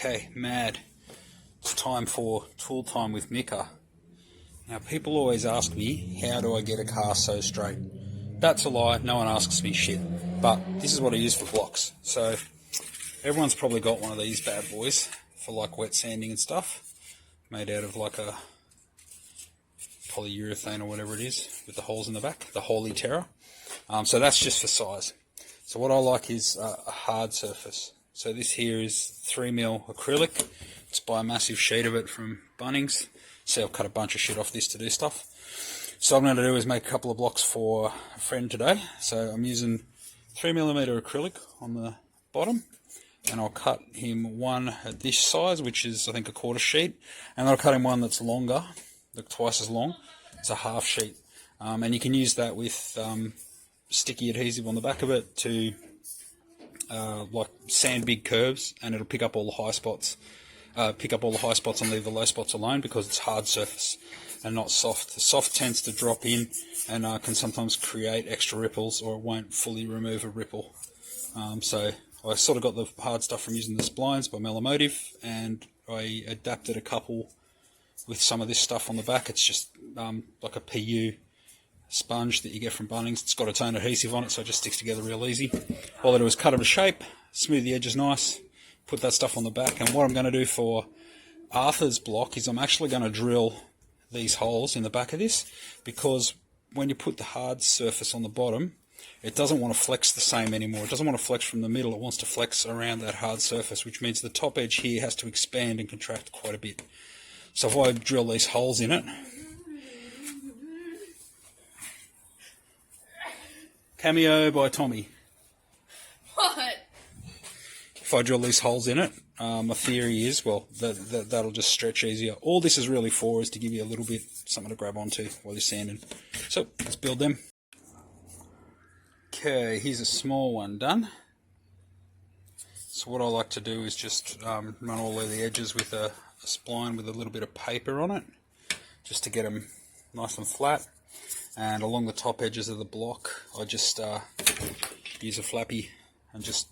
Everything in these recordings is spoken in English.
Okay, mad. It's time for tool time with Mika. Now, people always ask me, how do I get a car so straight? That's a lie, no one asks me shit. But this is what I use for blocks. So, everyone's probably got one of these bad boys for like wet sanding and stuff. Made out of like a polyurethane or whatever it is, with the holes in the back, the Holy Terror. So that's just for size. So what I like is a hard surface. So this here is 3mm acrylic. It's buy a massive sheet of it from Bunnings. See, I've cut a bunch of shit off this to do stuff. So what I'm going to do is make a couple of blocks for a friend today. So I'm using 3mm acrylic on the bottom, and I'll cut him one at this size, which is I think a quarter sheet, and then I'll cut him one that's longer, like twice as long. It's a half sheet, and you can use that with sticky adhesive on the back of it to like sand big curves, and it'll pick up all the high spots. And leave the low spots alone because it's hard surface and not soft. The soft tends to drop in and can sometimes create extra ripples, or it won't fully remove a ripple. So I sort of got the hard stuff from using the splines by Melomotive, and I adapted a couple with some of this stuff on the back. It's just like a PU sponge that you get from Bunnings. It's got its own adhesive on it, so it just sticks together real easy. All I do is cut it to shape, smooth the edges nice, put that stuff on the back. And what I'm going to do for Arthur's block is I'm actually going to drill these holes in the back of this, because when you put the hard surface on the bottom, it doesn't want to flex the same anymore. It doesn't want to flex from the middle, it wants to flex around that hard surface, which means the top edge here has to expand and contract quite a bit. So if I drill these holes in it, cameo by Tommy. What? If I drill these holes in it, my theory is, well, that'll just stretch easier. All this is really for is to give you a little bit something to grab onto while you're sanding. So let's build them. Okay, here's a small one done. So what I like to do is just run all of the edges with a spline with a little bit of paper on it, just to get them nice and flat. And along the top edges of the block, I just use a flappy and just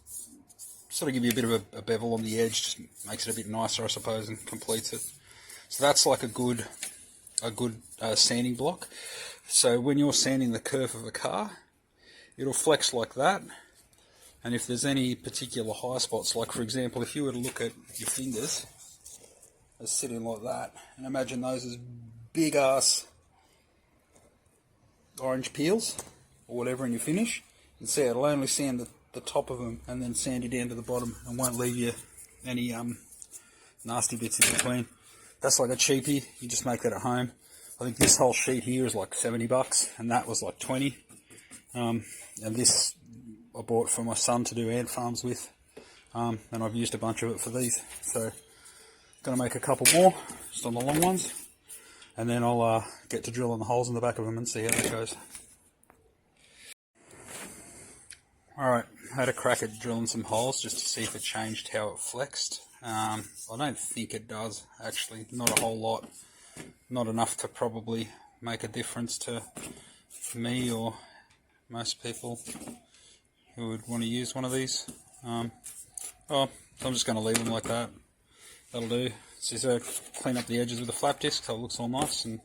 sort of give you a bit of a bevel on the edge, just makes it a bit nicer, I suppose, and completes it. So that's like a good sanding block. So when you're sanding the curve of a car, it'll flex like that. And if there's any particular high spots, like for example, if you were to look at your fingers as sitting like that, and imagine those as big ass orange peels or whatever in your finish, you can see it'll only sand the top of them and then sand you down to the bottom, and won't leave you any nasty bits in between. That's like a cheapie, you just make that at home. I think this whole sheet here is like $70 and that was like 20. And this I bought for my son to do ant farms with, and I've used a bunch of it for these. So gonna make a couple more just on the long ones, and then I'll get to drilling the holes in the back of them and see how that goes. Alright, I had a crack at drilling some holes just to see if it changed how it flexed. I don't think it does, actually, not a whole lot. Not enough to probably make a difference to me or most people who would want to use one of these. So I'm just going to leave them like that. That'll do. So clean up the edges with a flap disc so it looks all nice, and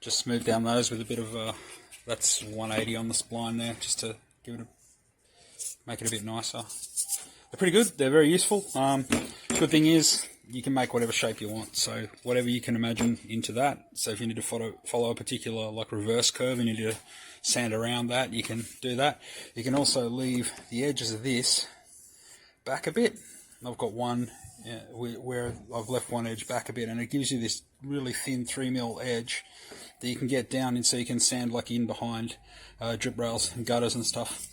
just smooth down those with a bit of that's 180 on the spline there, just to give it make it a bit nicer. They're pretty good. They're very useful. Good thing is you can make whatever shape you want. So whatever you can imagine into that. So if you need to follow a particular like reverse curve and you need to sand around that, you can do that. You can also leave the edges of this back a bit. I've got one where I've left one edge back a bit, and it gives you this really thin 3mm edge that you can get down in, so you can sand like in behind drip rails and gutters and stuff,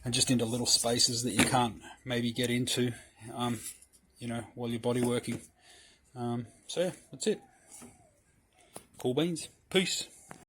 and just into little spaces that you can't maybe get into, while you're body working. So yeah, that's it. Cool beans. Peace.